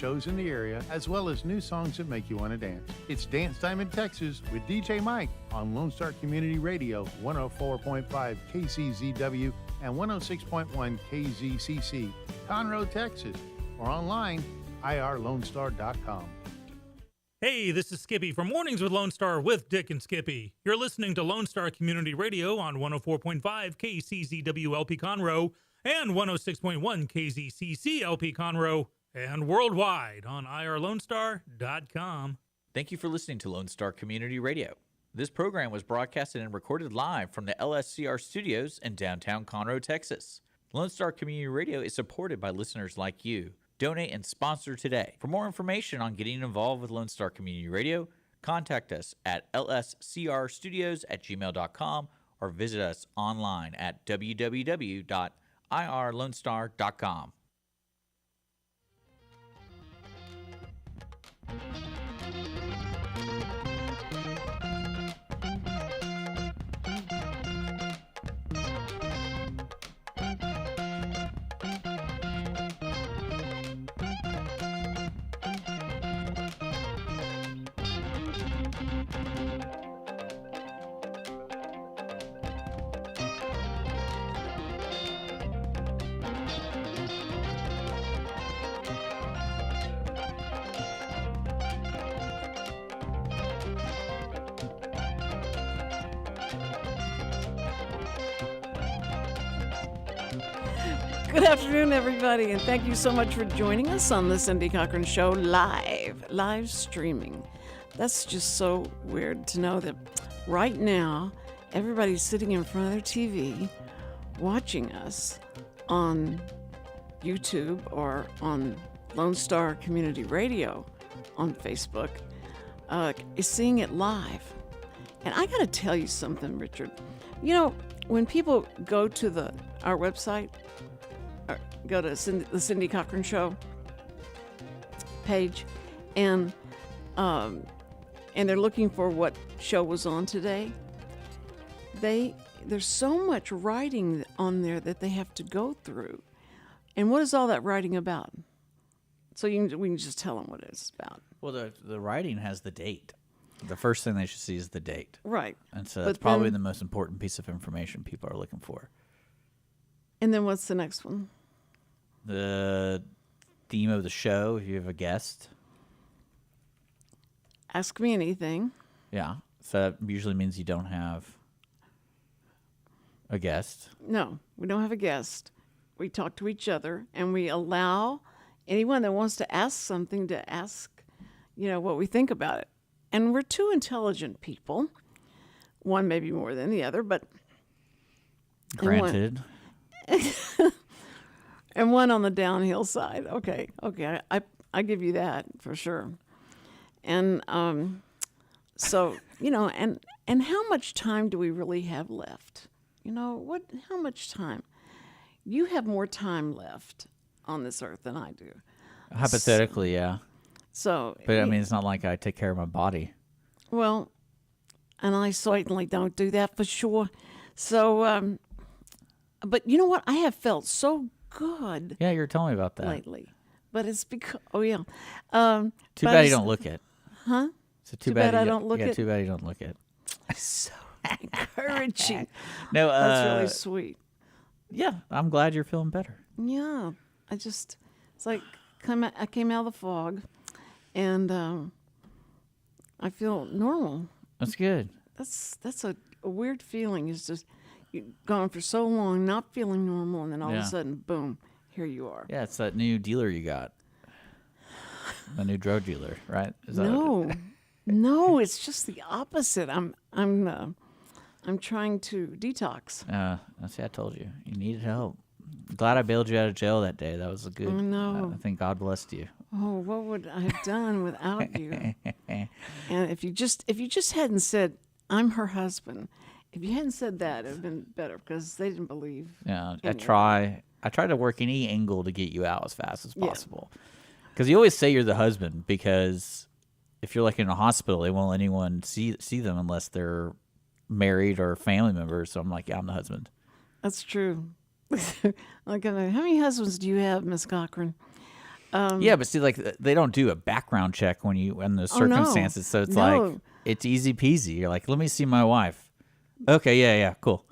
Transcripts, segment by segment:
shows in the area, as well as new songs that make you want to dance. It's Dance Time in Texas with DJ Mike on Lone Star Community Radio, 104.5 KCZW and 106.1 KZCC, Conroe, Texas, or online, irlonestar.com. Hey, this is Skippy from Mornings with Lone Star with Dick and Skippy. You're listening to Lone Star Community Radio on 104.5 KCZW LP Conroe and 106.1 KZCC LP Conroe and worldwide on irlonestar.com. Thank you for listening to Lone Star Community Radio. This program was broadcasted and recorded live from the LSCR studios in downtown Conroe, Texas. Lone Star Community Radio is supported by listeners like you. Donate and sponsor today. For more information on getting involved with Lone Star Community Radio, contact us at lscrstudios@gmail.com or visit us online at www.irlonestar.com. Good afternoon, everybody, and thank you so much for joining us on the Cindy Cochran Show live streaming. That's just so weird to know that right now everybody's sitting in front of their TV watching us on YouTube or on Lone Star Community Radio on Facebook, is seeing it live. And I got to tell you something, Richard. You know, when people go to our website, go to the Cindy Cochran Show page, and they're looking for what show was on today. There's so much writing on there that they have to go through. And what is all that writing about? So we can just tell them what it's about. Well, the writing has the date. The first thing they should see is the date. Right. And so that's probably the most important piece of information people are looking for. And then what's the next one? The theme of the show, if you have a guest. Ask me anything. Yeah. So that usually means you don't have a guest. No, we don't have a guest. We talk to each other, and we allow anyone that wants to ask something to ask, what we think about it. And we're two intelligent people. One maybe more than the other, but... Granted. And one on the downhill side. Okay, I give you that for sure. And so, and how much time do we really have left? How much time? You have more time left on this earth than I do. Hypothetically, yeah. So, but I mean, it's not like I take care of my body. Well, and I certainly don't do that for sure. So, but you know what? I have felt so good. Yeah, you're telling me about that lately. But it's because too bad you don't look it. Huh? So too bad I don't look it. Yeah, too bad you don't look it. So encouraging. No, that's really sweet. Yeah, I'm glad you're feeling better. Yeah, it's like I came out of the fog, and I feel normal. That's good. That's a weird feeling. It's just you've gone for so long not feeling normal, and then all of a sudden, boom, here you are. Yeah, it's that new dealer you got. The new drug dealer, right? Is that no, it's just the opposite. I'm trying to detox. See, I told you needed help. Glad I bailed you out of jail that day. That was a good. I know. I think God blessed you. Oh, what would I have done without you? And if you just hadn't said, "I'm her husband," if you hadn't said that, it'd have been better because they didn't believe. Yeah, I try to work any angle to get you out as fast as possible. Because you always say you're the husband because if you're like in a hospital, they won't let anyone see them unless they're married or family members. So I'm like, yeah, I'm the husband. That's true. Like, how many husbands do you have, Miss Cochran? Yeah, but see, like they don't do a background check when you in the Oh, no. circumstances, so it's No. like it's easy peasy. You're like, let me see my wife. Okay, yeah, cool.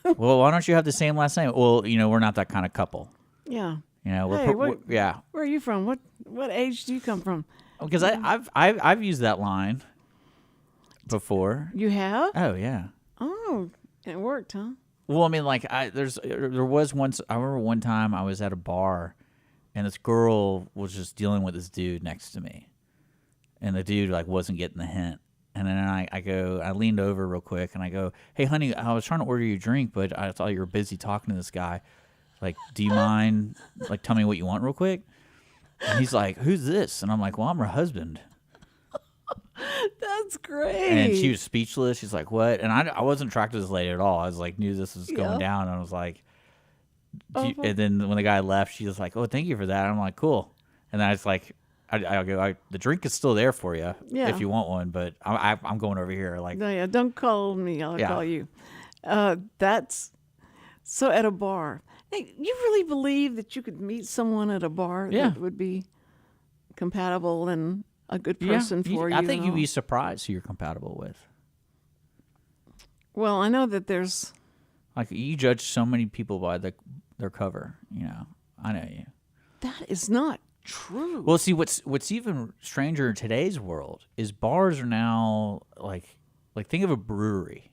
Well, why don't you have the same last name? Well, we're not that kind of couple. Yeah. We're, Hey, yeah. Where are you from? What age do you come from? Because I've used that line before. You have? Oh yeah. Oh, it worked, huh? Well, I mean, like there was once. I remember one time I was at a bar, and this girl was just dealing with this dude next to me, and the dude like wasn't getting the hint. And then I leaned over real quick, and I go, "Hey, honey, I was trying to order you a drink, but I thought you were busy talking to this guy. Like, do you mind? Like, tell me what you want real quick." And he's like, "Who's this?" And I'm like, "Well, I'm her husband." That's great. And she was speechless. She's like, "What?" And I wasn't attracted to this lady at all. I was like, knew this was going down. And I was like, and then when the guy left, she was like, "Oh, thank you for that." And I'm like, "Cool." And then I was like, I go, the drink is still there for you if you want one, but I'm going over here. Like, No, yeah, don't call me. I'll call you. That's so at a bar. Hey, you really believe that you could meet someone at a bar that would be compatible and a good person for you? I think and you'd all? be surprised who you're compatible with. Well, I know that there's. Like, you judge so many people by their cover. I know you. That is not true. Well, see, what's even stranger in today's world is bars are now like think of a brewery.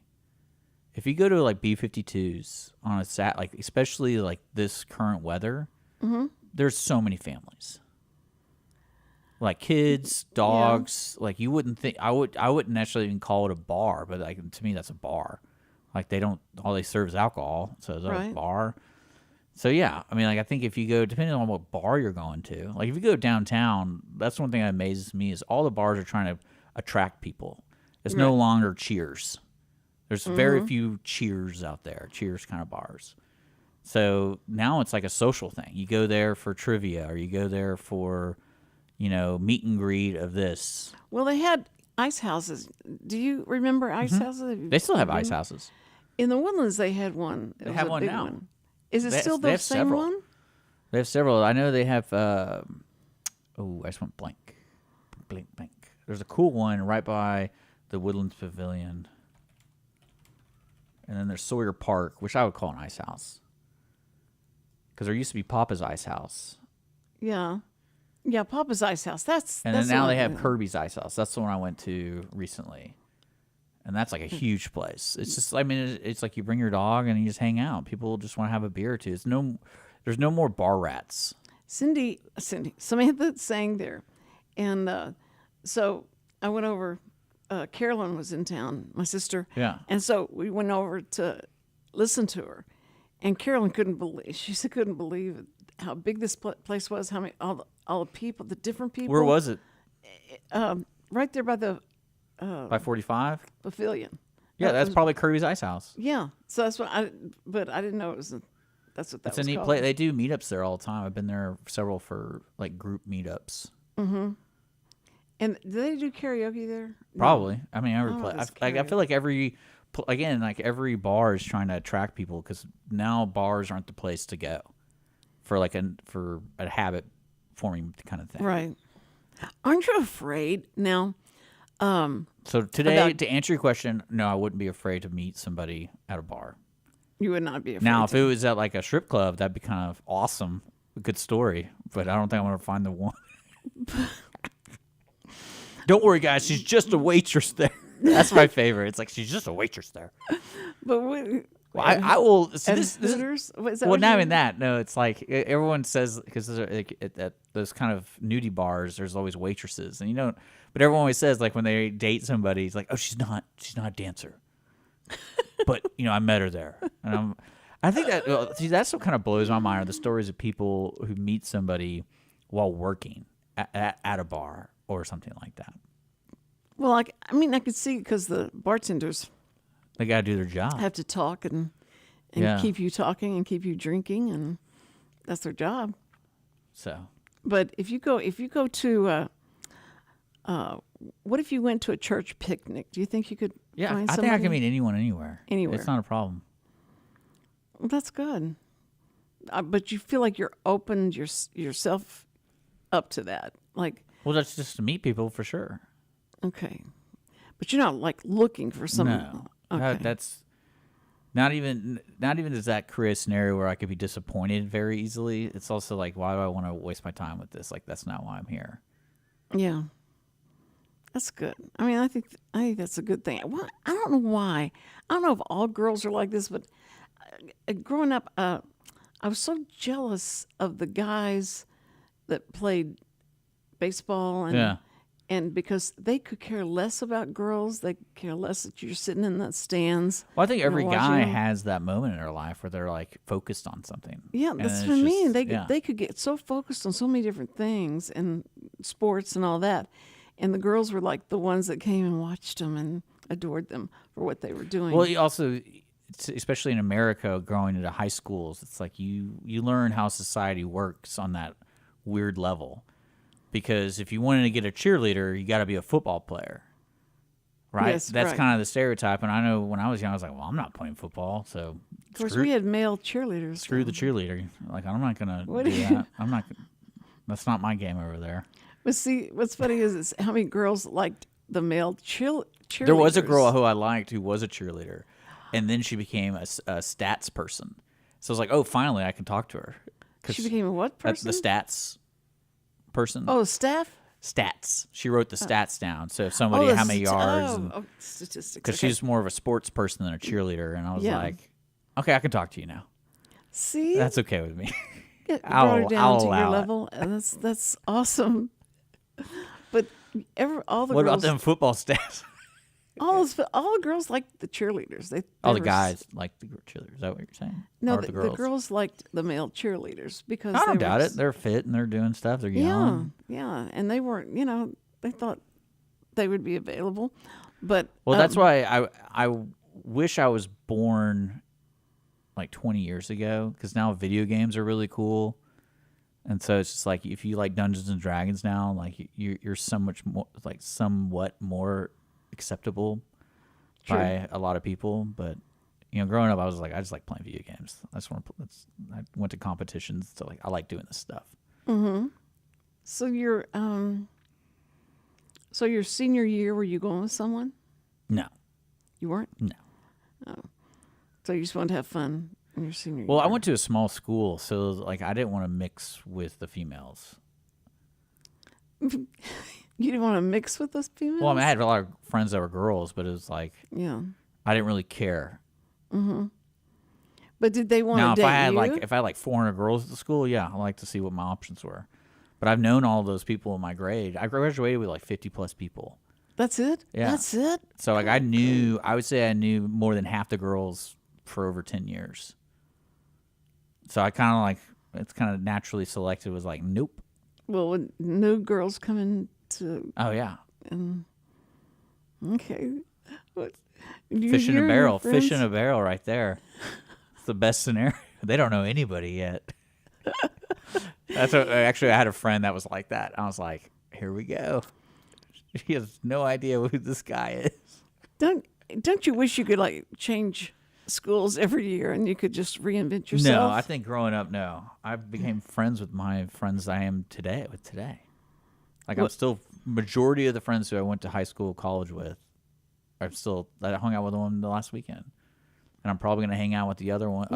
If you go to like B-52s on a like especially like this current weather, there's so many families. Like kids, dogs. Like you wouldn't think I wouldn't necessarily even call it a bar, but like to me that's a bar. Like all they serve is alcohol, so it's a bar. So yeah, I mean, like I think if you go, depending on what bar you're going to, like if you go downtown, that's one thing that amazes me is all the bars are trying to attract people. It's no longer Cheers. There's very few Cheers out there, Cheers kind of bars. So now it's like a social thing. You go there for trivia, or you go there for, meet and greet of this. Well, they had ice houses. Do you remember ice houses? They still have ice houses. In the Woodlands, they had one. They have one now. Is it still the same several. one? They have several. I know they have. I just went blank. There's a cool one right by the Woodlands Pavilion, and then there's Sawyer Park, which I would call an ice house, because there used to be Papa's Ice House. Yeah, Papa's Ice House. And then now they have Kirby's Ice House. That's the one I went to recently. And that's like a huge place. It's just, I mean, it's like you bring your dog and you just hang out. People just want to have a beer or two. There's no more bar rats. Cindy, Samantha sang there. And so I went over, Carolyn was in town, my sister. Yeah. And so we went over to listen to her. And Carolyn couldn't believe how big this place was, how many, all the people, the different people. Where was it? Right there by the By 45? pavilion. Yeah, that's probably Kirby's Ice House. Yeah, so that's what but I didn't know it was. That's what that It's was a neat called. place. They do meetups there all the time. I've been there several for like group meetups. And do they do karaoke there? No. Probably. I mean, every place. that's I feel like every bar is trying to attract people because now bars aren't the place to go for a habit forming kind of thing. Right. Aren't you afraid now? So today, to answer your question, no, I wouldn't be afraid to meet somebody at a bar. You would not be afraid. Now, if it was at like a strip club, that'd be kind of awesome, a good story. But I don't think I'm gonna find the one. Don't worry, guys. She's just a waitress there. That's my favorite. It's like she's just a waitress there. But Well, I will. See, this Hooters? Is that well, what not you even mean? that. No, it's like everyone says because at those kind of nudie bars, there's always waitresses, and but everyone always says like when they date somebody, it's like, oh, she's not a dancer, but I met her there, and I think that that's what kind of blows my mind are the stories of people who meet somebody while working at a bar or something like that. Well, I mean, I could see because the bartenders They got to do their job. have to talk and Yeah. keep you talking and keep you drinking, and that's their job. So But if you go to what if you went to a church picnic? Do you think you could yeah, find I think I somebody? can meet anyone anywhere. Anywhere. It's not a problem. Well, that's good. but you feel like you're opened yourself up to that. Like, Well, that's just to meet people for sure. okay, but you're not like looking for someone. No, Okay. that's not even is that create a scenario where I could be disappointed very easily. It's also like, why do I want to waste my time with this? Like, that's not why I'm here. Yeah, that's good. I mean, I think that's a good thing. Well, I don't know why. I don't know if all girls are like this, but growing up, I was so jealous of the guys that played baseball and because they could care less about girls, they could care less that you're sitting in the stands. Well, I think every watching guy them. has that moment in their life where they're like focused on something. Yeah, And that's it's what I mean. just- They could get so focused on so many different things and sports and all that, and the girls were like the ones that came and watched them and adored them for what they were doing. Well, you also, especially in America, growing into high schools, it's like you learn how society works on that weird level. Because if you wanted to get a cheerleader, you got to be a football player, right? Yes, That's right. kind of the stereotype. And I know when I was young, I was like, well, I'm not playing football, so of course, we had male cheerleaders. screw the so- cheerleader. Like, I'm not gonna What do do you- that. I'm not. That's not my game over there. But see, what's funny is how many girls liked the male cheerleaders. There was a girl who I liked who was a cheerleader, and then she became a stats person. So I was like, oh, finally, I can talk to her. 'Cause She became a what that's person? the stats person. Oh, staff. Stats. She wrote the stats down. So if somebody how many yards, statistics. because Okay. she's more of a sports person than a cheerleader. And I was Yeah. like, okay, I can talk to you now. See, That's okay with me. it brought her down to allow your it. level, and that's awesome. But all the What girls, about them football stats? all the girls liked the cheerleaders. All they the were guys like the cheerleaders. Is that what you're saying? No, Or the girls liked the male cheerleaders because I they don't doubt were it. They're fit and they're doing stuff. They're Yeah, young. yeah, and they weren't. They thought they would be available, but Well, that's why I wish I was born like 20 years ago, because now video games are really cool. And so it's just like, if you like Dungeons and Dragons now, like you're so much more, like somewhat more acceptable True. by a lot of people. But growing up, I was like, I just like playing video games. I went to competitions, so like I like doing this stuff. So your senior year, were you going with someone? No, You weren't. no. So you just wanted to have fun in your senior Well, year. I went to a small school, so like I didn't want to mix with the females. You didn't want to mix with those females. Well, I mean, I had a lot of friends that were girls, but it was like Yeah, I didn't really care. but did they want Now, to if date I had you? if I had like 400 girls at the school, yeah, I like to see what my options were. But I've known all those people in my grade. I graduated with like 50 plus people. That's it. Yeah. That's it. So like I would say I knew more than half the girls for over 10 years. So I kind of like, it's kind of naturally selected, was like, nope. Well, when new girls come into Oh yeah. okay, what? Do you Fish in hear a your barrel. Fish friends- in a barrel right there. It's the best scenario. They don't know anybody yet. That's what, actually, I had a friend that was like that. I was like, here we go. He has no idea who this guy is. Don't you wish you could like change schools every year and you could just reinvent yourself? No, I think growing up, no. I became friends with my friends I am today. Like I'm still, majority of the friends who I went to high school, college with, I hung out with one the last weekend. And I'm probably going to hang out with the other one,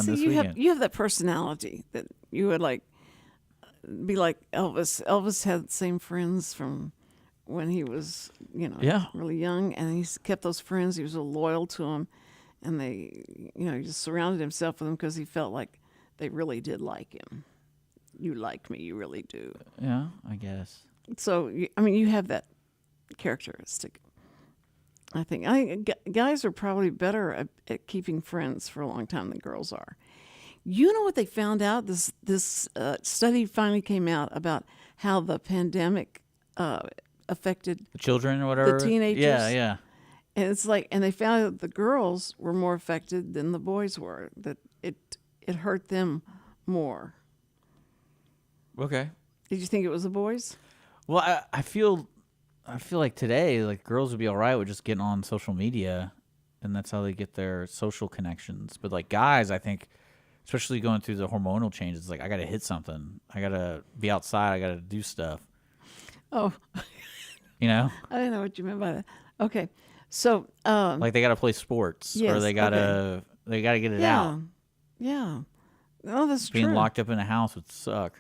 see, this you weekend. have that personality that you would like be like Elvis. Elvis had the same friends from when he was, Yeah. really young, and he's kept those friends. He was so loyal to them, and they, he just surrounded himself with them because he felt like they really did like him. You like me, you really do. Yeah, I guess. So, you have that characteristic. I think guys are probably better at keeping friends for a long time than girls are. You know what they found out? This study finally came out about how the pandemic affected, The children or whatever. teenagers? Yeah. and it's like, and they found out that the girls were more affected than the boys were. That it hurt them more. Okay. Did you think it was the boys? Well, I feel like today, like girls would be all right with just getting on social media, and that's how they get their social connections. But like guys, I think especially going through the hormonal changes. Like I got to hit something. I got to be outside. I got to do stuff. Oh, You know, I didn't know what you meant by that. Okay, so like they got to play sports, or yes, they got to get it yeah, out. yeah. Oh, that's Being true. locked up in a house would suck.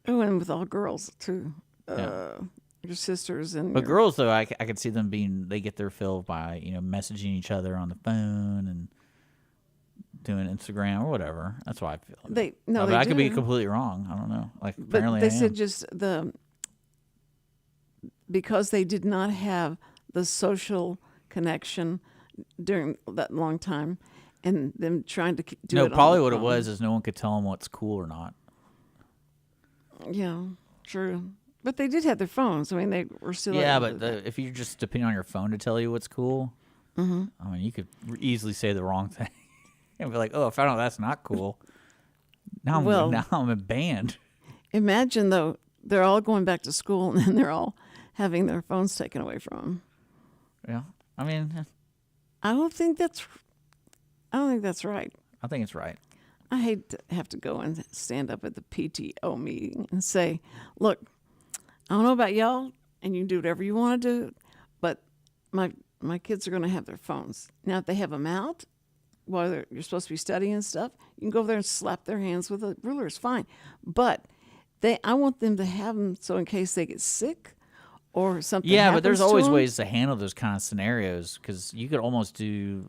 Oh, and with all girls too. Yeah. Your sisters and But your- girls, though, I could see them they get their fill by, messaging each other on the phone and doing Instagram or whatever. That's why I feel. No, but they I could be do. completely wrong. I don't know. Like, But apparently they I said am. just because they did not have the social connection during that long time, and them trying to do it. No, on probably the what it phone. was is no one could tell them what's cool or not. Yeah, true. But they did have their phones. I mean, they were still. Yeah, able but to- if you're just depending on your phone to tell you what's cool, I mean, you could easily say the wrong thing and be like, "Oh, I found out that's not cool." Now I'm a band. imagine though, they're all going back to school, and then they're all having their phones taken away from them. Yeah, I mean, I don't think that's right. I think it's right. I hate to have to go and stand up at the PTO meeting and say, look, I don't know about y'all, and you can do whatever you want to do, but my kids are going to have their phones. Now, if they have them out while you're supposed to be studying and stuff, you can go over there and slap their hands with a ruler. It's fine. But I want them to have them so in case they get sick or something Yeah, but there's happens to always them. ways to handle those kind of scenarios because you could almost do,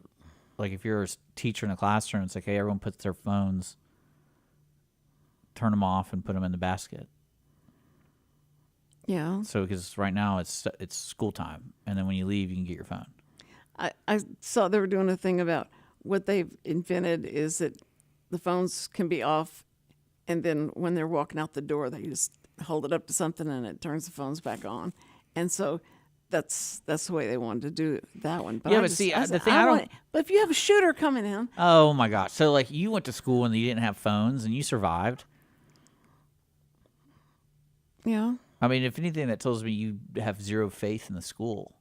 like if you're a teacher in a classroom, it's like, hey, everyone puts their phones, turn them off, and put them in the basket. Yeah. So because right now it's school time, and then when you leave, you can get your phone. I saw they were doing a thing about what they've invented is that the phones can be off, and then when they're walking out the door, they just hold it up to something and it turns the phones back on. And so that's the way they wanted to do that one. But Yeah, I but just- see, I the said, thing I don't- want- But if you have a shooter coming in, Oh my gosh! So like you went to school and you didn't have phones and you survived. yeah. I mean, if anything, that tells me you have zero faith in the school.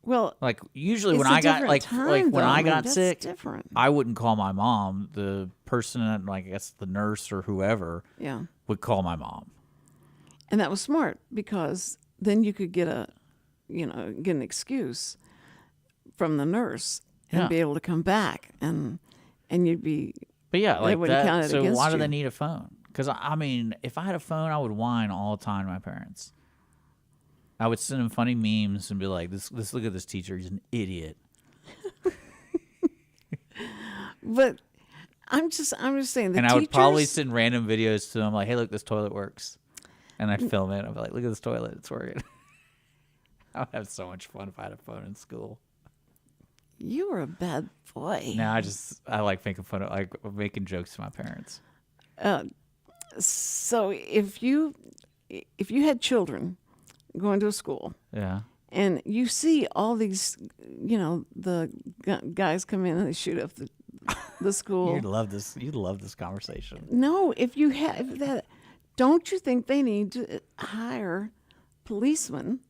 Well, Like usually it's when a I got different like time, when though. I mean, got that's sick, different. I wouldn't call my mom. The person, like I guess the nurse or whoever, Yeah. would call my mom. And that was smart because then you could get an excuse from the nurse and Yeah. be able to come back and you'd be. But yeah, They like wouldn't count that. it So against why do you. they need a phone? Because I mean, if I had a phone, I would whine all the time to my parents. I would send them funny memes and be like, "This look at this teacher. He's an idiot." But I'm just saying the And I teachers. would probably send random videos to them like, "Hey, look, this toilet works," and I'd film it. I'd be like, "Look at this toilet. It's working." I would have so much fun if I had a phone in school. You were a bad boy. Now I like making fun of making jokes to my parents. So if you had children going to a school Yeah. and you see all these, the guys come in and they shoot up the school. You'd love this. You'd love this conversation. No, if you have that, don't you think they need to hire policemen?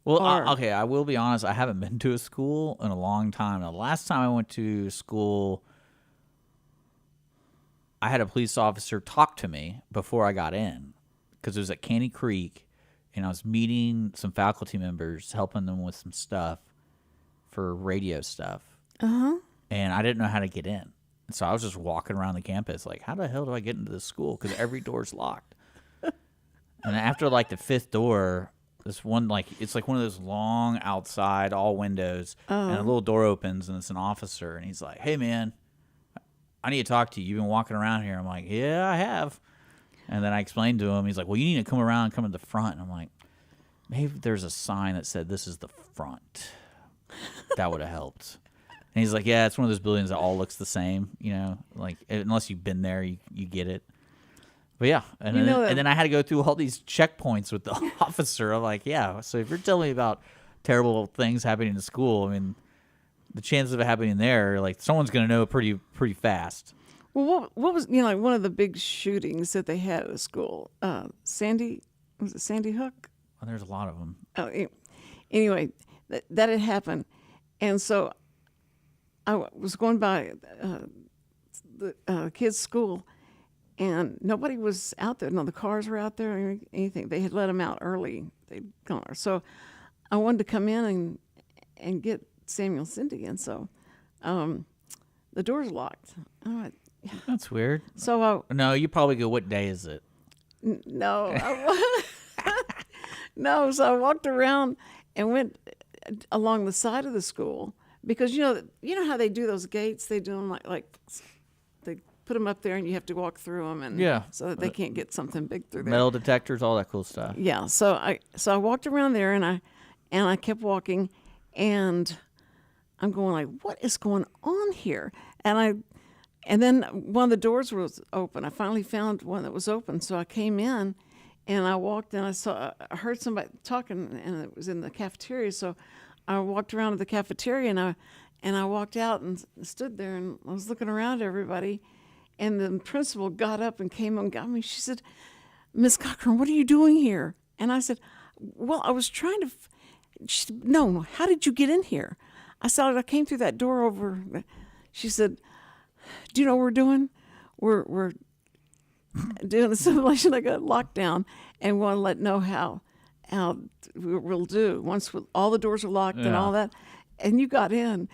Well, Or- okay, I will be honest. I haven't been to a school in a long time. The last time I went to school, I had a police officer talk to me before I got in because it was at Caney Creek, and I was meeting some faculty members, helping them with some stuff for radio stuff. And I didn't know how to get in. So I was just walking around the campus like, how the hell do I get into this school? Because every door's locked. And after like the fifth door, this one, like, it's like one of those long outside, all windows, and a little door opens, and it's an officer, and he's like, "Hey, man, I need to talk to you. You've been walking around here." I'm like, "Yeah, I have." And then I explained to him. He's like, "Well, you need to come around and come to the front." And I'm like, maybe there's a sign that said, "This is the front." That would have helped. And he's like, "Yeah, it's one of those buildings that all looks the same, like unless you've been there, you get it." But yeah, and then I had to go through all these checkpoints with the officer. I'm like, yeah. So if you're telling me about terrible things happening in school, I mean, the chances of it happening there, like someone's going to know pretty fast. Well, what was like one of the big shootings that they had at a school? Sandy Hook? Well, there's a lot of them. Oh, anyway, that had happened, and so I was going by the kids' school, and nobody was out there. No, the cars were out there or anything. They had let them out early. They'd gone. So I wanted to come in and get Samuel and Cindy, and so the door's locked. I went, That's weird. so No, you probably go, what day is it? no, no. So I walked around and went along the side of the school because you know how they do those gates. They do them like they put them up there and you have to walk through them and so that they can't get something big through there. Metal detectors, all that cool stuff. Yeah. So I walked around there and I kept walking and I'm going like, what is going on here? And then one of the doors was open. I finally found one that was open. So I came in and I walked and I heard somebody talking and it was in the cafeteria. So I walked around to the cafeteria and I walked out and stood there and I was looking around at everybody. And the principal got up and came and got me. She said, Miss Cochran, what are you doing here? And I said, well, I was trying to, she said, no, how did you get in here? I said, I came through that door over. She said, do you know what we're doing? We're doing a simulation like a lockdown, and want to let know how we'll do once all the doors are locked and all that. And you got in.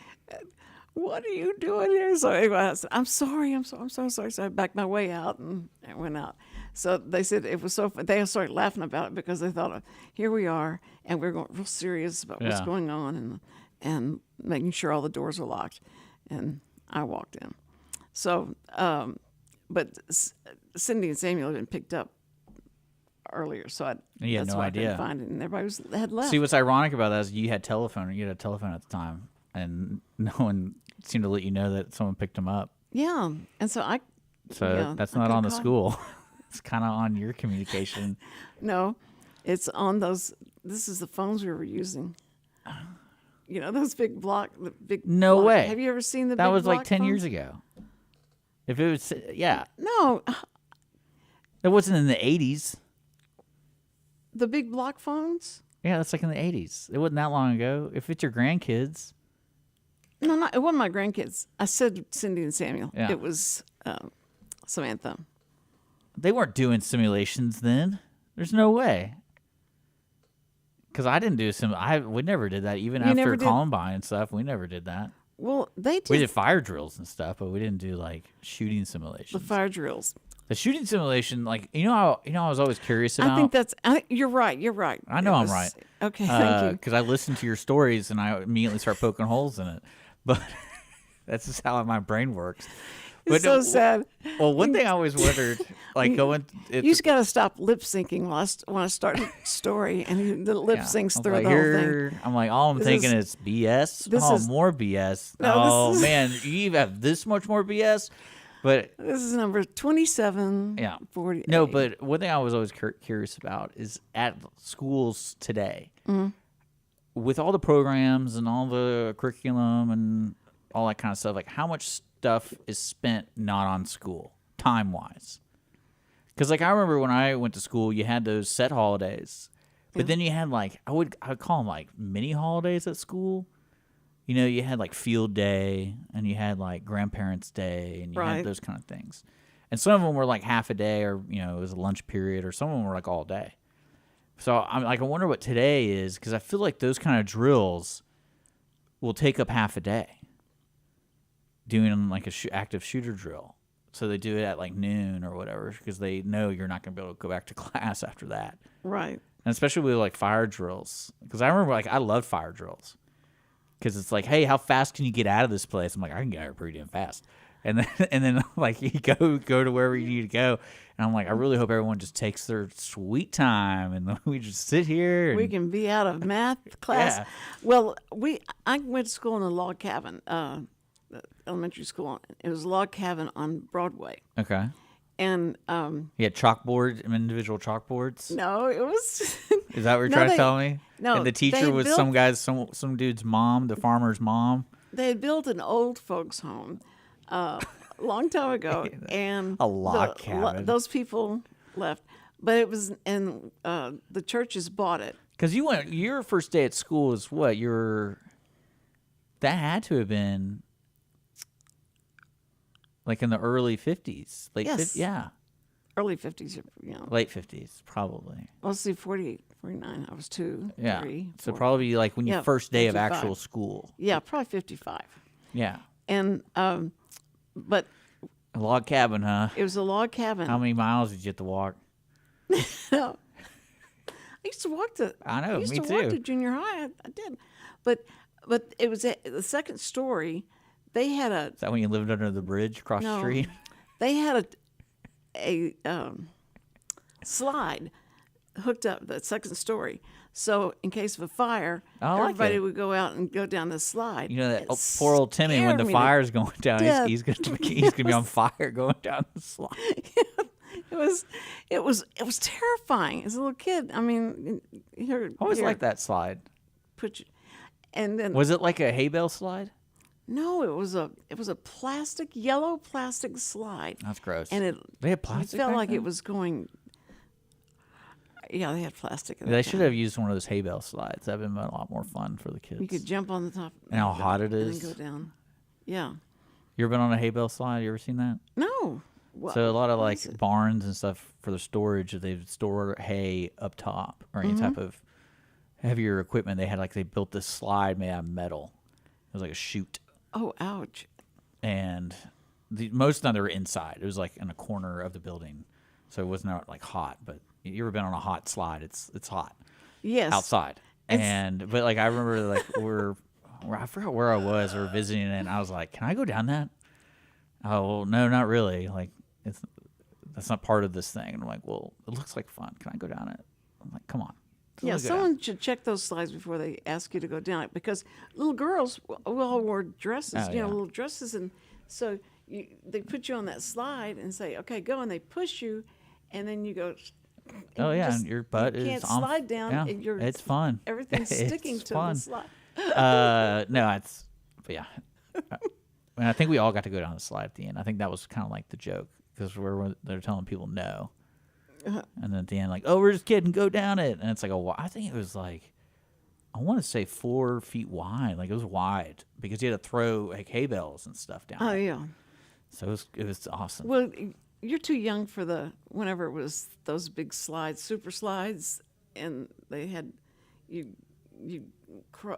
What are you doing here? So anyway, I said, I'm sorry. So I backed my way out and went out. So they said it was so fun. They started laughing about it because they thought, here we are, and we're going real serious about what's going on and making sure all the doors are locked. And I walked in. So, but Cindy and Samuel had been picked up earlier, so that's no why idea. I couldn't find it, and everybody had left. See, what's ironic about that is you had a telephone at the time, and no one seemed to let you know that someone picked them up. Yeah, and so that's not on the school. It's kind of on your communication. No, it's on those. This is the phones we were using. You know those big block. No block. way. Have you ever seen the? That big was like block 10 phones? years ago. If it was, No, it wasn't in the 80s. the big block phones. Yeah, that's like in the 80s. It wasn't that long ago. If it's your grandkids. No, it wasn't my grandkids. I said Cindy and Samuel. Yeah. It was Samantha. They weren't doing simulations then. There's no way. Because I didn't do we never did that. Even after Columbine and stuff, we never did that. Well, they did. We did fire drills and stuff, but we didn't do like shooting simulations. The fire drills. The shooting simulation, like I was always curious about. I think you're right. You're right. I know I'm right. Okay, thank you. Because I listen to your stories and I immediately start poking holes in it. But that's just how my brain works. It's so sad. Well, one thing I always wondered, like You just got to stop lip syncing when I start a story and the lip syncs through the whole thing. I'm like, all I'm thinking is BS. More BS. Man, you have this much more BS. But this is number 27. Yeah. 48. No, but one thing I was always curious about is at schools today, with all the programs and all the curriculum and all that kind of stuff, like how much stuff is spent not on school, time-wise? Because like I remember when I went to school, you had those set holidays, but then you had like I would call them like mini holidays at school. You know, you had like field day and you had like grandparents' day and you had those kind of things. And some of them were like half a day or, it was a lunch period, or some of them were like all day. So I'm like, I wonder what today is, because I feel like those kind of drills will take up half a day doing like a active shooter drill. So they do it at like noon or whatever because they know you're not going to be able to go back to class after that. Right. And especially with like fire drills, because I remember like I loved fire drills. Because it's like, hey, how fast can you get out of this place? I'm like, I can get out pretty damn fast. And then like you go to wherever you need to go. And I'm like, I really hope everyone just takes their sweet time and we just sit here. And, we can be out of math class. Yeah. Well, I went to school in a log cabin, elementary school. It was a log cabin on Broadway. Okay. And you had individual chalkboards? No, it was. Is that what you're trying to tell me? No. And the teacher was some dude's mom, the farmer's mom? They had built an old folks' home a long time ago. And a log cabin. Those people left. But it was, and the churches bought it. Because your first day at school is what? That had to have been Like in the early 50s. Yes. Yeah. Early 50s, Late 50s, probably. Let's see, 48, 49. I was 2, Yeah. 3, So 4. probably like when you first day of 55. actual school. Yeah, probably 55. Yeah. And, but A log cabin, huh? it was a log cabin. How many miles did you have to walk? I used to walk to. I know, I used me to walk too. to junior high. I did, but it was the second story. They had a Is that when you lived under the bridge across the no. street? They had a slide hooked up the second story. So in case of a fire, I like everybody it. would go out and go down the slide. You know that It poor old Timmy when scared the me to fire's going down, death. he's gonna be on fire going down the slide. It was terrifying as a little kid. I mean, here, I always here, liked that slide. put you, and then Was it like a hay bale slide? no, it was a yellow plastic slide, That's gross. and They had it plastic. felt back like then? it was going. Yeah, they had plastic. At They that should time. have used one of those hay bale slides. That'd been a lot more fun for the kids. You could jump on the top. And how hot it and is. then go down. Yeah. You ever been on a hay bale slide? You ever seen that? No. What? So a lot of what like is it? barns and stuff for the storage, they would store hay up top or any Mm-hmm. type of heavier equipment. They built this slide made out of metal. It was like a chute, Oh, ouch. and most of them they were inside. It was like in a corner of the building, so it was not like hot. But you ever been on a hot slide? It's hot Yes. outside. But like I remember like I forgot where I was. We were visiting it, and I was like, "Can I go down that?" Oh well, no, not really. Like that's not part of this thing. And I'm like, "Well, it looks like fun. Can I go down it?" I'm like, "Come on." Yeah, Let's go down." someone should check those slides before they ask you to go down it because little girls all wore dresses, Oh, yeah. little dresses, and so they put you on that slide and say, "Okay, go," and they push you, and then you go. and Oh you yeah, just- and your butt you is can't on. slide down. Yeah, and you're, it's fun. Everything's It's sticking to fun. the slide. No, but yeah. And I think we all got to go down the slide at the end. I think that was kind of like the joke because they're telling people no, and then at the end like, oh, we're just kidding, go down it, and it's like I think it was like, I want to say 4 feet wide, like it was wide because you had to throw like hay bales and stuff down. Oh it. yeah. So it was awesome. Well, you're too young for whenever it was those big slides, super slides, and they had you crawl,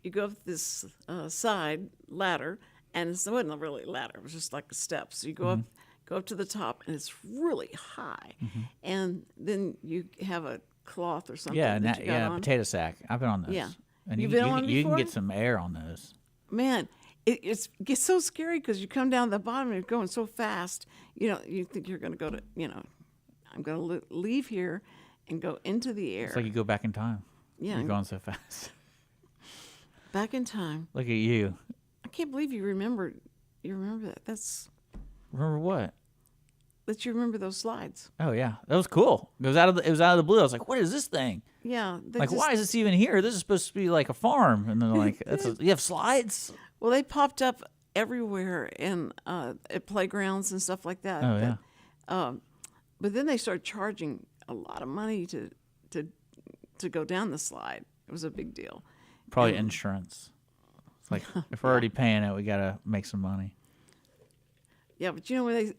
you go up this side ladder, and it wasn't really a ladder; it was just like a step. So you go up to the top, and it's really high, and then you have a cloth or something. Yeah, that you got on. potato sack. I've been on those. Yeah. and You've been on you can before? get some air on those. Man, it gets so scary because you come down the bottom and you're going so fast. You think you're going to go to, I'm going to leave here and go into the air. It's like you go back in time. Yeah. You're going so fast. Back in time. Look at you. I can't believe you remember that. Remember what? That you remember those slides. Oh yeah, that was cool. It was out of the blue. I was like, "What is this thing? Yeah. Like, why is this even here? This is supposed to be like a farm." And they're like, "You have slides?" Well, they popped up everywhere at playgrounds and stuff like that. Oh yeah. But then they started charging a lot of money to go down the slide. It was a big deal. Probably insurance. It's like if we're already paying it, we gotta make some money. Yeah, but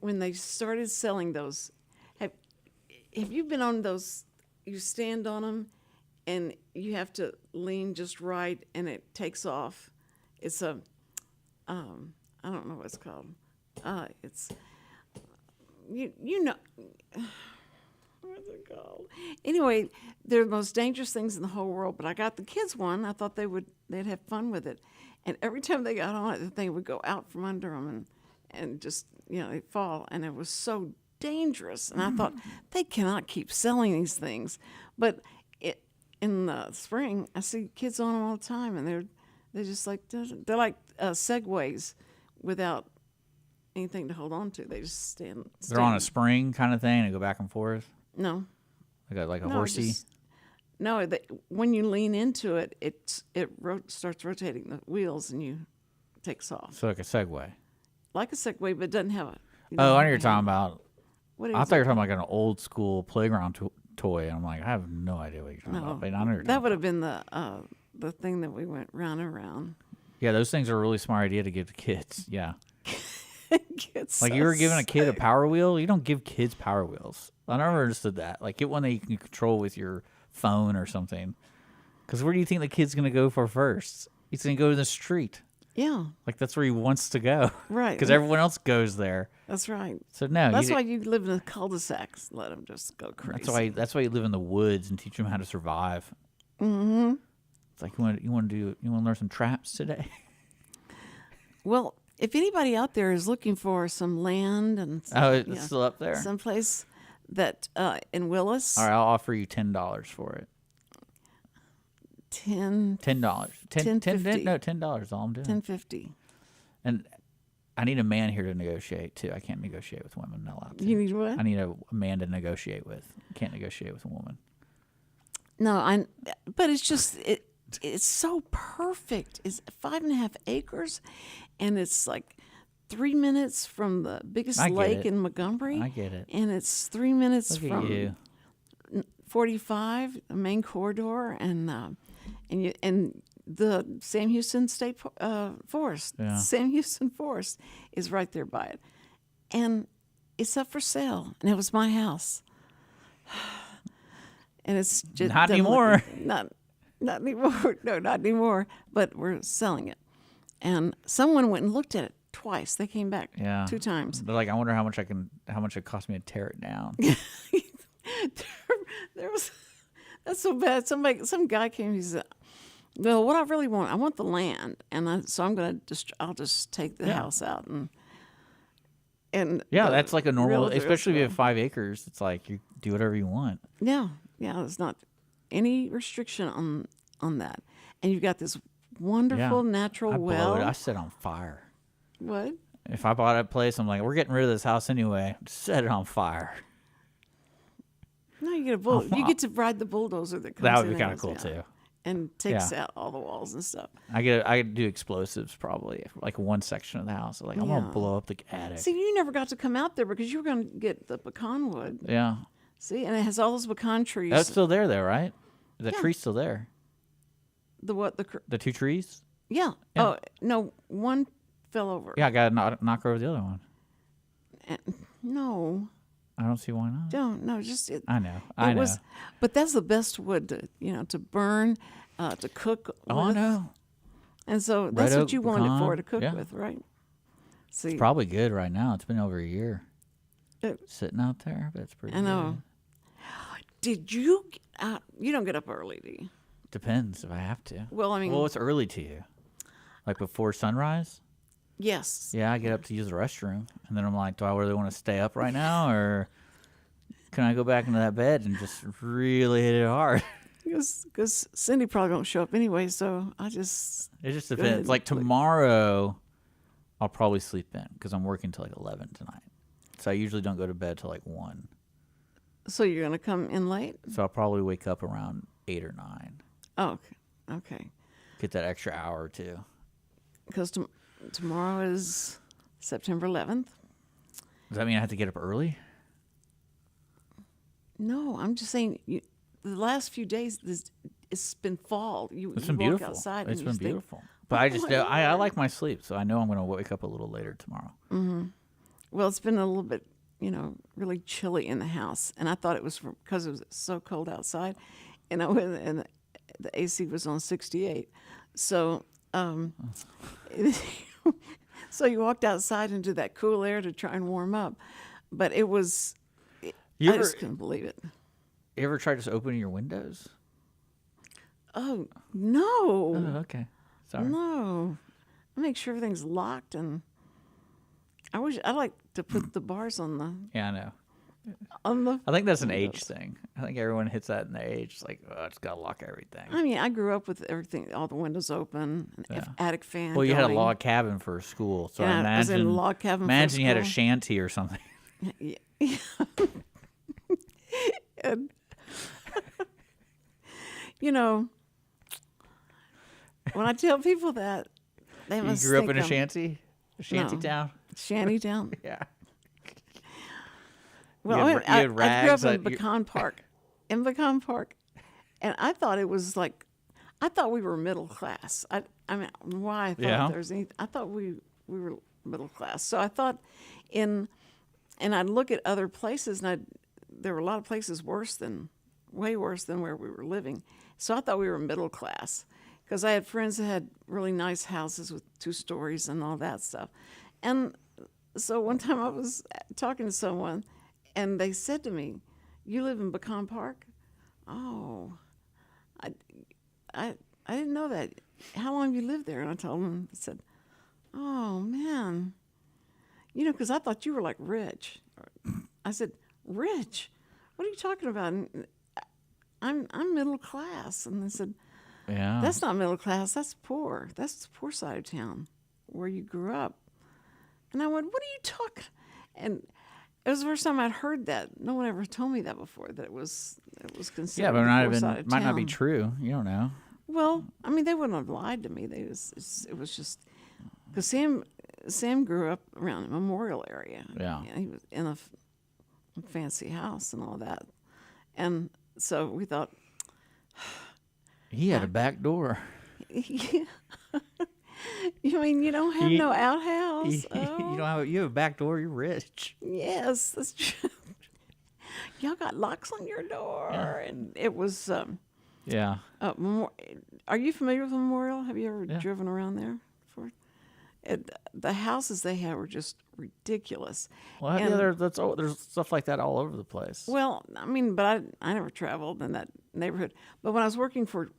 when they started selling those, have you been on those? You stand on them, and you have to lean just right, and it takes off. It's I don't know what it's called. It's you know. What's it called? Anyway, they're the most dangerous things in the whole world. But I got the kids one. I thought they'd have fun with it, and every time they got on it, the thing would go out from under them and just they'd fall, and it was so dangerous. And I thought they cannot keep selling these things. But in the spring, I see kids on them all the time, and they're just like they're like segways without anything to hold on to. They just stand. They're on a spring kind of thing and go back and forth, No. like a No, horsey. When you lean into it, it starts rotating the wheels and you takes off So like a Segway. like a Segway, but it doesn't have a. Oh, I know you're talking about. What I is thought you it? were talking about like an old school playground toy. And I'm like, I have no idea what you're talking No, about. But I know you're that talking would have been the thing that we went round and round. Yeah, those things are a really smart idea to give to kids. Yeah. It's Like so you were giving a kid a sick. Power Wheel. You don't give kids Power Wheels. I never understood that. Like get one that you can control with your phone or something. Because where do you think the kid's going to go for first? He's going to go to the street. Yeah, Like that's where he wants to go. right. Because everyone else goes there. That's right. So no, That's you why you live in the cul-de-sacs. Let them just go crazy. That's why you live in the woods and teach them how to survive. Mm-hmm. It's like you want to learn some traps today. Well, if anybody out there is looking for some land and Oh, it's still up there. someplace that in Willis, All right, I'll offer you $10 for it. $10, $10. $10.50. No, $10. All I'm doing. $10.50. And I need a man here to negotiate too. I can't negotiate with women. Not allowed to. You need what? I need a man to negotiate with. Can't negotiate with a woman. No, but it's just it's so perfect. It's 5.5 acres, and it's like 3 minutes from the biggest I get lake it. in Montgomery. I get it. And it's 3 minutes Look at from you. 45, the main corridor, and the Sam Houston State Forest. Yeah. Sam Houston Forest is right there by it, and it's up for sale. And it was my house, and it's just Not doesn't look- anymore. Not anymore. No, not anymore. But we're selling it, and someone went and looked at it twice. They came back Yeah. 2 times. They're like, I wonder how much it cost me to tear it down. There was that's so bad. Some guy came. He said, "Well, what I really want, I want the land, and I'll just take the house out and Yeah, the that's like a normal, realtor especially if you will- have 5 acres. It's like you do whatever you want. yeah. There's not any restriction on that, and you've got this wonderful natural I well. blow it. I set it on fire. What? If I bought a place, I'm like, we're getting rid of this house anyway. Set it on fire. No, you get a you get to ride the bulldozer that comes. That would in be kind of and cool goes, yeah, too. and takes Yeah. out all the walls and stuff. I do explosives probably, like one section of the house. Like I'm Yeah. gonna blow up the attic. See, you never got to come out there because you were going to get the pecan wood. Yeah, See, and it has all those pecan trees. that's still there though, right? The Yeah. tree's still there. the what? The 2 trees. Yeah. Yeah. Oh no, one fell over. Yeah, I gotta knock over the other one. No, I don't see why not. don't. No, just it. I know. I It know. was, but that's the best wood to burn, to cook. Oh, I with. know. And so that's what oak, you want it for, pecan, to cook yeah. with, right? See, Probably good right now. It's been over a year It- sitting out there, but it's pretty. I know. Did you get out? You don't get up early, do you? Good. Depends if I have to. Well, I mean, Well, it's early to you. Like before sunrise. yes. Yeah, I get up to use the restroom, and then I'm like, do I really want to stay up right now, or can I go back into that bed and just really hit it hard? Because Cindy probably won't show up anyway, so I just It just Go depends. ahead, Like please. tomorrow, I'll probably sleep in because I'm working till like 11 tonight. So I usually don't go to bed till like 1. So you're gonna come in late? So I'll probably wake up around 8 or 9. Oh, okay. Get that extra hour or 2. Because tomorrow is September 11th. Does that mean I have to get up early? No, I'm just saying. The last few days, it's been fall. It's you been walk beautiful. outside It's and been you think, beautiful. But I "Oh just my know, I Lord." like my sleep, so I know I'm going to wake up a little later tomorrow. Well, it's been a little bit, really chilly in the house, and I thought it was because it was so cold outside, and I went and the AC was on 68, so so you walked outside into that cool air to try and warm up, but it was. You I ever, just couldn't believe it. you ever try just opening your windows? Oh no, Oh, okay. Sorry. no! I make sure everything's locked, and I like to put the bars on the Yeah, I know. I think that's an age thing. I think everyone hits that in their age. It's like, oh, I just got to lock everything. I mean, I grew up with everything, all the windows open, an Yeah. attic fan. Well, you had a going. log cabin for school, so Yeah, I I was in a imagine, log cabin for imagine you had a school. shanty or something. Yeah. And, when I tell people that, they You must grew up think in a I'm shanty? A shanty No. town? Shantytown. Yeah. Well, You had I rags grew up that in you- Pecan Park, and I thought it was like, I thought we were middle class. I mean, why I thought Yeah. there's any, I thought we were middle class. So I thought and I'd look at other places, and there were a lot of places way worse than where we were living. So I thought we were middle class because I had friends that had really nice houses with 2 stories and all that stuff. And so one time I was talking to someone, and they said to me, "You live in Pecan Park?" Oh, I didn't know that. How long have you lived there? And I told them. I said, "Oh man, because I thought you were like rich." I said, "Rich? What are you talking about?" And I'm middle class. And they said, Yeah. "That's not middle class. That's poor. That's the poor side of town where you grew up." And I went, "What are you talking?" And it was the first time I'd heard that. No one ever told me that before. That it was considered. Yeah, but the poor side of might not be town. true. You don't know. Well, I mean, they wouldn't have lied to me. It was just because Sam grew up around the Memorial area. Yeah. He was in a fancy house and all that, and so we thought, He had a back door. yeah. You mean you don't have no outhouse? You have a back door. You're rich. Yes, that's true. Y'all got locks on your door, and it was. Yeah. Are you familiar with Memorial? Have you ever driven around there before? The houses they had were just ridiculous. Well, there's stuff like that all over the place. Well, I mean, but I never traveled in that neighborhood. But when I was working for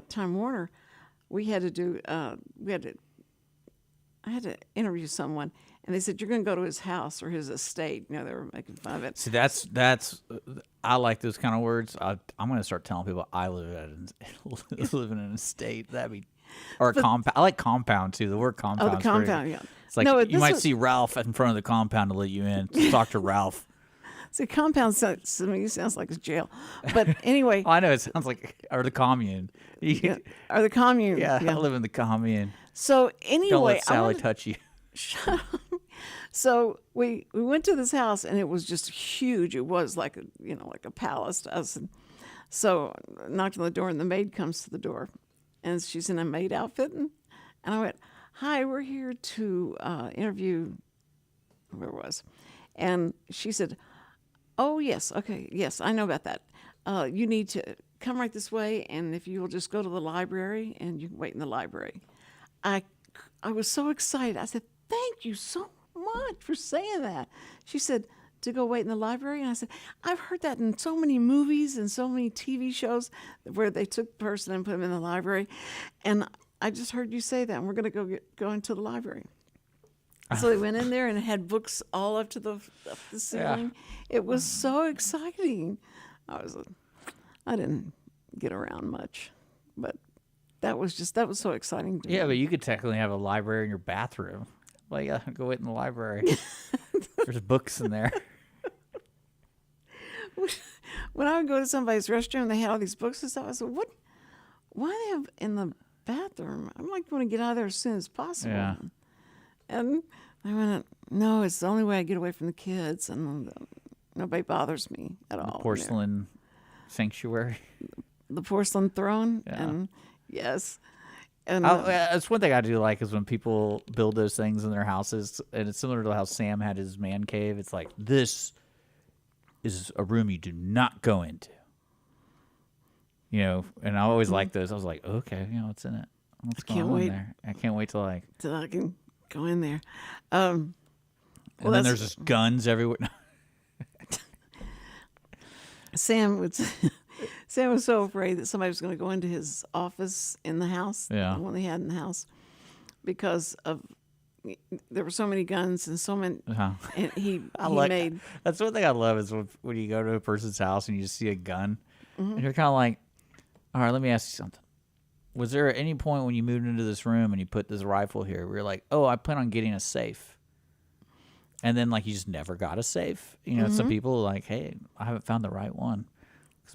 Time Warner, we had to do I had to interview someone, and they said, "You're going to go to his house or his estate." They were making fun of it. See, that's I like those kind of words. I'm going to start telling people I live in an estate. That'd be or a compound. I like compound too. The word compound. Oh, the compound, yeah. It's like you might see Ralph in front of the compound to let you in. Talk to Ralph. See, compound to me sounds like a jail. But anyway. I know it sounds like or the commune. Or the commune. Yeah, I live in the commune. So anyway, don't let Sally touch you. Shut up. So we went to this house, and it was just huge. It was like a palace to us. And so I knocked on the door, and the maid comes to the door, and she's in a maid outfit, and I went, "Hi, we're here to interview whoever it was," and she said, "Oh yes, okay, yes, I know about that. You need to come right this way, and if you will just go to the library, and you can wait in the library." I was so excited. I said, "Thank you so much for saying that." She said, "To go wait in the library?" And I said, "I've heard that in so many movies and so many TV shows where they took the person and put them in the library. And I just heard you say that, and we're going to go into the library." So they went in there, and it had books all up to the ceiling. Yeah. It was so exciting. I didn't get around much, but that was so exciting to me. Yeah, but you could technically have a library in your bathroom. Well, yeah, go wait in the library. There's books in there. When I would go to somebody's restroom, they had all these books and stuff. I said, "What? Why do they have in the bathroom? I'm like going to get out of there as soon as possible." Yeah. And I went, "No, it's the only way I get away from the kids, and nobody bothers me at all." The porcelain sanctuary. The porcelain throne. Yeah. And yes. And that's one thing I do like is when people build those things in their houses, and it's similar to how Sam had his man cave. It's like, this is a room you do not go into. And I always like those. I was like, okay, what's in it? What's going on there? I can't wait till I can go in there. And then there's just guns everywhere. Sam was so afraid that somebody was going to go into his office in the house, the one they had in the house, because there were so many guns and so many. And he made. That's one thing I love is when you go to a person's house and you just see a gun, and you're kind of like, all right, let me ask you something. Was there at any point when you moved into this room and you put this rifle here, where you're like, oh, I plan on getting a safe, and then like you just never got a safe? Some people are like, hey, I haven't found the right one.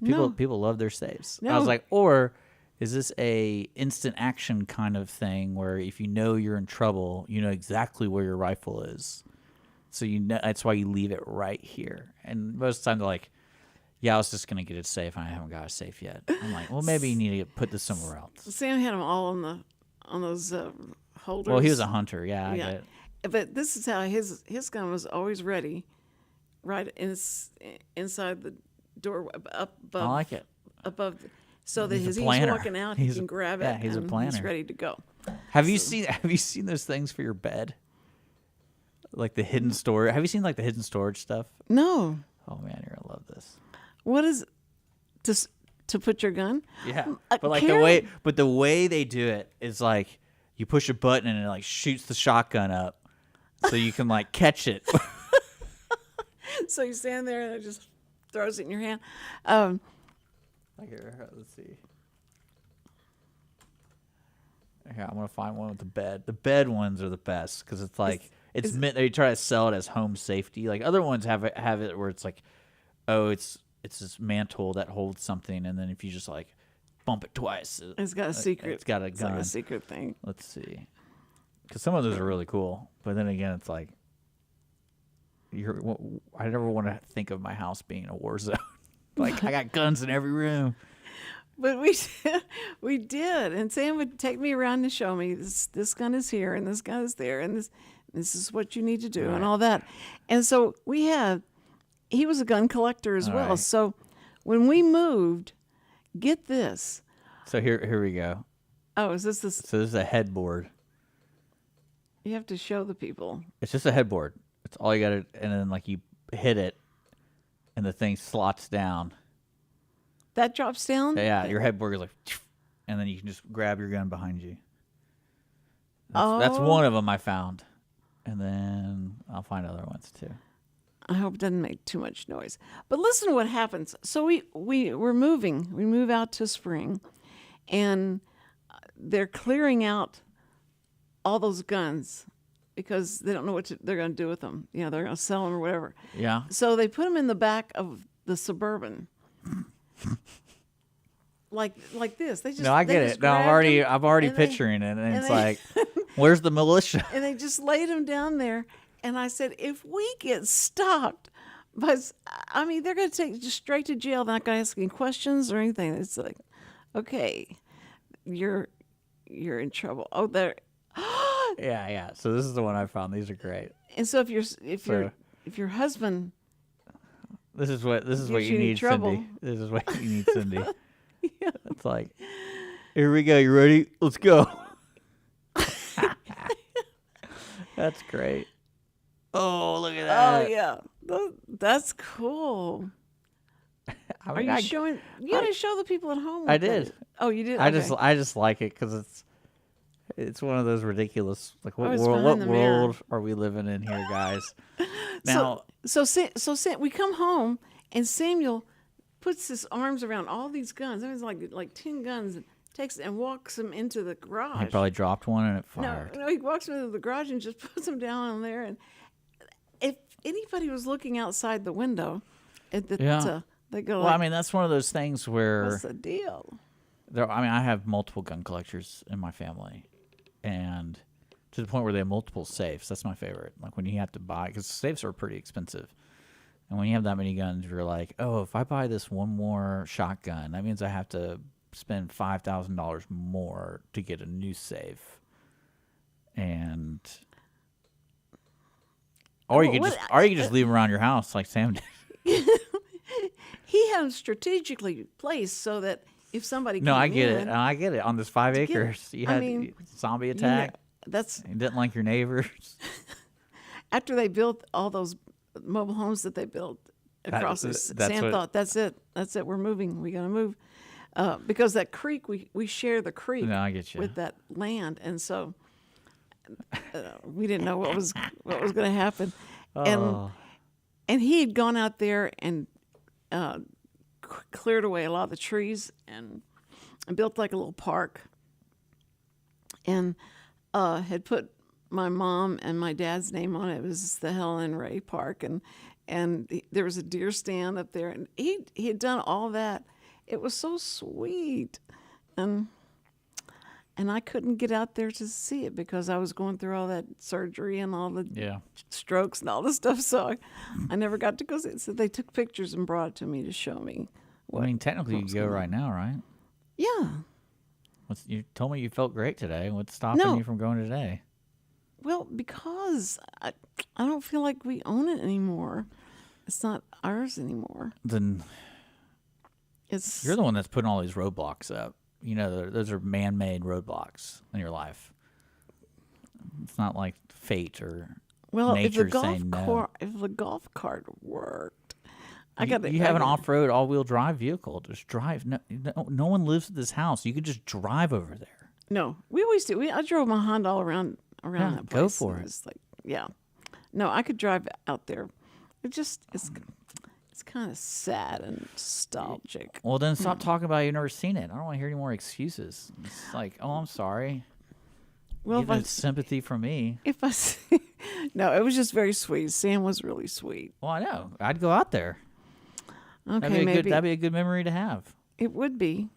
People love their safes. No. I was like, or is this a instant action kind of thing where if you're in trouble, you know exactly where your rifle is, so that's why you leave it right here. And most of the time they're like, yeah, I was just gonna get it safe, and I haven't got a safe yet. I'm like, well, maybe you need to put this somewhere else. Sam had them all on those holders. Well, he was a hunter, yeah. I get it. But this is how his gun was always ready, right inside the door up above. I like it. Above, so that He's a as he's planner. walking out, he can grab it. Yeah, he's a and planner. He's ready to go. Have you seen those things for your bed? Like the hidden storage. Have you seen like the hidden storage stuff? No. Oh man, you're gonna love this. What is to put your gun? Yeah, but like Karen- the way they do it is like you push a button and it like shoots the shotgun up, so you can like catch it. So you stand there and it just throws it in your hand. Here, let's see. Here, I'm gonna find one with the bed. The bed ones are the best because it's like it's meant they try to sell it as home safety. Like other ones have it where it's like, oh, it's this mantle that holds something, and then if you just like bump it twice, It's got a secret. It's got a It's gun. like a secret thing. Let's see, because some of those are really cool, but then again, it's like I never want to think of my house being a war zone. Like I got guns in every room. But we did, and Sam would take me around to show me this gun is here, and this gun is there, and this is what you need to do, and all that. And so he was a gun collector as well. right. So when we moved, get this. So here we go. Oh, is this? So this is a headboard. You have to show the people. It's just a headboard. It's all you got to, and then like you hit it, and the thing slots down. That drops down. Yeah, your headboard is like, and then you can just grab your gun behind you. That's one of them I found, and then I'll find other ones too. I hope it doesn't make too much noise. But listen to what happens. So we're moving. We move out to Spring, and they're clearing out all those guns because they don't know what they're going to do with them. You know, they're going to sell them or whatever. Yeah. So they put them in the back of the Suburban. Like this. They just No, I they get just it. No, I'm grabbed already them, and picturing it, and it's they- like, where's the militia? and they just laid them down there. And I said, if we get stopped, but I mean, they're going to take just straight to jail. They're not going to ask any questions or anything. It's like, okay, you're in trouble. Oh, there. Yeah. So this is the one I found. These are great. And so if your husband, This is what Gives you you any need, trouble. Cindy. This is what you need, Cindy. It's like, here we go. You ready? Let's go. That's great. Oh, look at that. oh yeah, that's cool. I Are mean, you showing? You got to show the people at home. I what that did. is. Oh, you did. I Okay. just like it because it's one of those ridiculous. Like what it's world? behind What the mirror. world are we living in here, guys? Now, So we come home and Samuel puts his arms around all these guns. It was like 10 guns, and takes and walks them into the garage. he probably dropped one and it no, fired. no, he walks them into the garage and just puts them down on there. And if anybody was looking outside the window, Yeah. they go Well, I like, mean, that's one of those things where "What's the deal?" I have multiple gun collectors in my family, and to the point where they have multiple safes. That's my favorite. Like when you have to buy, because safes are pretty expensive, and when you have that many guns, you're like, oh, if I buy this one more shotgun, that means I have to spend $5,000 more to get a new safe, and or you could just leave them around your house like Sam did. He had them strategically placed so that if somebody No, came I get in, it. I get it. On this 5 get it. acres, you I had mean, zombie you know, attack. that's You didn't like your neighbors. after they built all those mobile homes that they built across this. Sam thought, that's it. We're moving. We got to move. Because that creek, we share the creek No, I get you. with that land. And so we didn't know what was going to happen. Oh. And he had gone out there and cleared away a lot of the trees and built like a little park, and had put my mom and my dad's name on it. It was the Helen Ray Park, and there was a deer stand up there, and he had done all that. It was so sweet, and I couldn't get out there to see it because I was going through all that surgery and all the strokes and all the stuff. So I never got to go see it. So they took pictures and brought it to me to show me. I mean, technically, you can go right now, right? Yeah. You told me you felt great today. What's stopping No. you from going today? Well, because I don't feel like we own it anymore. It's not ours anymore. Then It's you're the one that's putting all these roadblocks up. You know, those are man-made roadblocks in your life. It's not like fate or well. nature If the saying no. if the golf cart worked, You have an off-road, all-wheel drive vehicle. Just drive. No one lives at this house. You could just drive over there. No, we always do. I drove my Honda all around Yeah, that place. go for and it. It's like, yeah. No, I could drive out there. It's kind of sad and nostalgic. Well, then stop talking about it. You've never seen it. I don't want to hear any more excuses. It's like, oh, I'm sorry. Well, Get sympathy from me. No, it was just very sweet. Sam was really sweet. Well, I know. I'd go out there. Okay, maybe That'd be a good memory to have. it would be.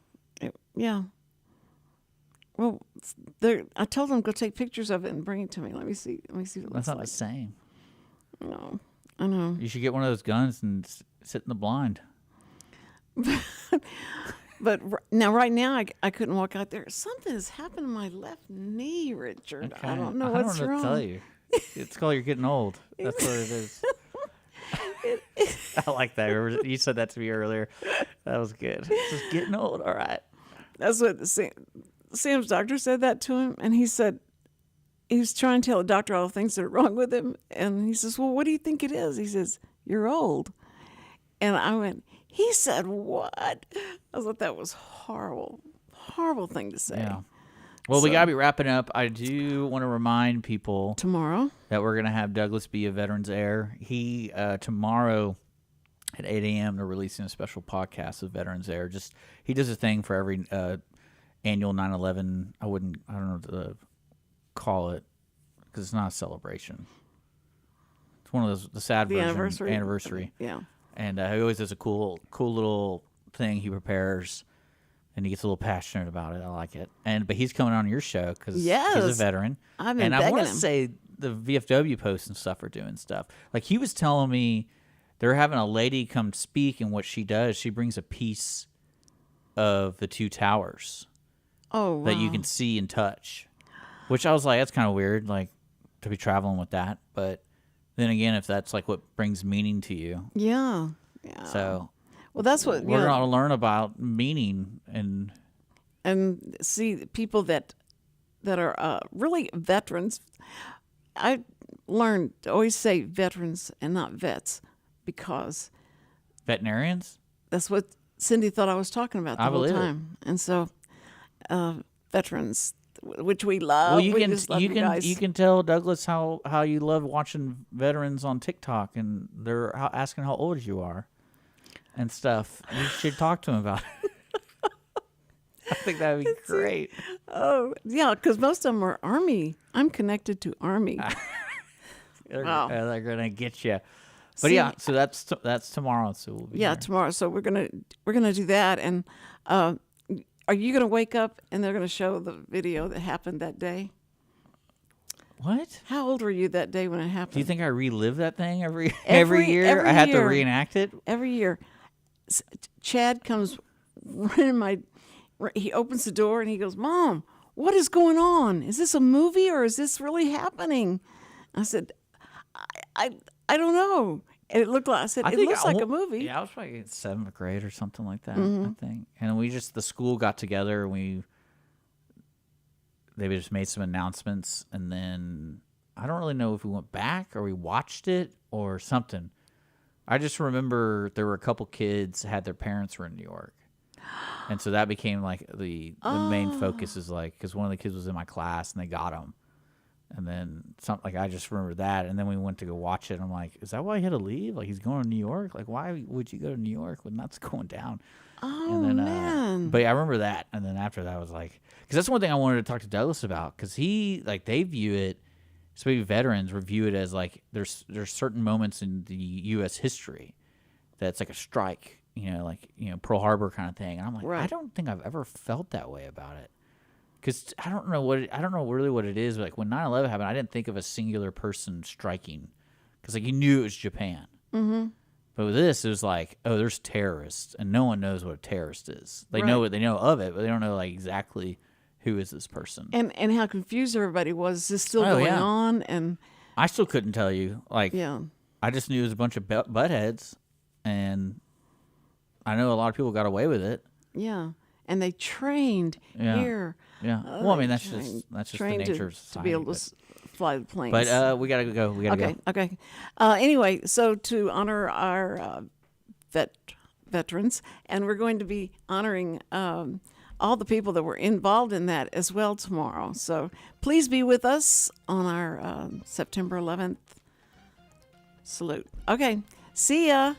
Yeah. Well, I told them go take pictures of it and bring it to me. Let me see. What it That's looks not like. the same. No, I know. You should get one of those guns and sit in the blind. But right now, I couldn't walk out there. Something has happened to my left knee, Richard. I don't know what's I don't know wrong. what to tell you. It's called you're getting old. That's what it is. I like that. You said that to me earlier. That was good. Just getting old. All right. That's what Sam's doctor said that to him, and he said he was trying to tell the doctor all the things that are wrong with him, and he says, "Well, what do you think it is?" He says, "You're old," and I went, "He said what?" I thought that was horrible thing to say. Yeah. Well, we got to be wrapping up. I do want to remind people Tomorrow, that we're going to have Douglas be a Veterans Air. He, tomorrow at 8 a.m., they're releasing a special podcast of Veterans Air. He does a thing for every annual 9/11. I don't know what to call it because it's not a celebration. It's one of those, the sad the version. anniversary. Yeah. And he always does a cool little thing he prepares. And he gets a little passionate about it. I like it. But he's coming on your show because he's a veteran. I've been and I begging want to him. say the VFW posts and stuff are doing stuff. Like he was telling me they're having a lady come speak, and what she does, she brings a piece of the two towers Oh, wow. that you can see and touch. Which I was like, that's kind of weird, like to be traveling with that. But then again, if that's like what brings meaning to you, Yeah. so. Well, that's what We're going to learn about meaning and see the people that are really veterans. I learned to always say veterans and not vets because veterinarians. that's what Cindy thought I was talking about the I whole believe it. time. And so, veterans, which we love. Well, you we can just love guys. you can tell Douglas how you love watching veterans on TikTok, and they're asking how old you are and stuff. You should talk to him about it. I think that would be great. Oh, yeah, because most of them are Army. I'm connected to Army. Wow. They're gonna get you. But See, yeah, so that's tomorrow. So we'll be Yeah, there. tomorrow. So we're gonna do that. And are you gonna wake up and they're gonna show the video that happened that day? What? How old were you that day when it happened? Do you think I relive that thing every Every year? I have to year. reenact it. Every year, Chad comes running he opens the door and he goes, "Mom, what is going on? Is this a movie or is this really happening?" I said, I don't know. And it looked like, I said, it looks like a movie. Yeah, I was probably in 7th grade or something like that, Mm-hmm. I think. And the school got together and they just made some announcements, and then I don't really know if we went back or we watched it or something. I just remember there were a couple kids had their parents were in New York. And so that became like the main focus is like, because one of the kids was in my class and they got him. And then something like I just remember that. And then we went to go watch it. And I'm like, is that why he had to leave? Like he's going to New York? Like why would you go to New York when that's going down? Oh, And then, man. but yeah, I remember that. And then after that I was like, because that's one thing I wanted to talk to Douglas about. Because they view it, especially veterans review it as like there's certain moments in the U.S. history that's like a strike. Pearl Harbor kind of thing. And I'm like, Right. I don't think I've ever felt that way about it. Because I don't know really what it is. But like when 9/11 happened, I didn't think of a singular person striking. Because like you knew it was Japan. Mm-hmm. But with this, it was like, oh, there's terrorists. And no one knows what a terrorist is. They know Right. what they know of it, but they don't know like exactly who is this person? And how confused everybody was. Is this still Oh, going yeah. on? And I still couldn't tell you. Like, yeah. I just knew it was a bunch of butt heads, and I know a lot of people got away with it. Yeah. And they trained Yeah. here. Yeah. Well, I mean, that's just the trained nature of to society. be able to fly the planes. But we gotta go. We gotta okay. go. Okay. Anyway, so to honor our veterans, and we're going to be honoring all the people that were involved in that as well tomorrow. So please be with us on our September 11th salute. Okay. See ya.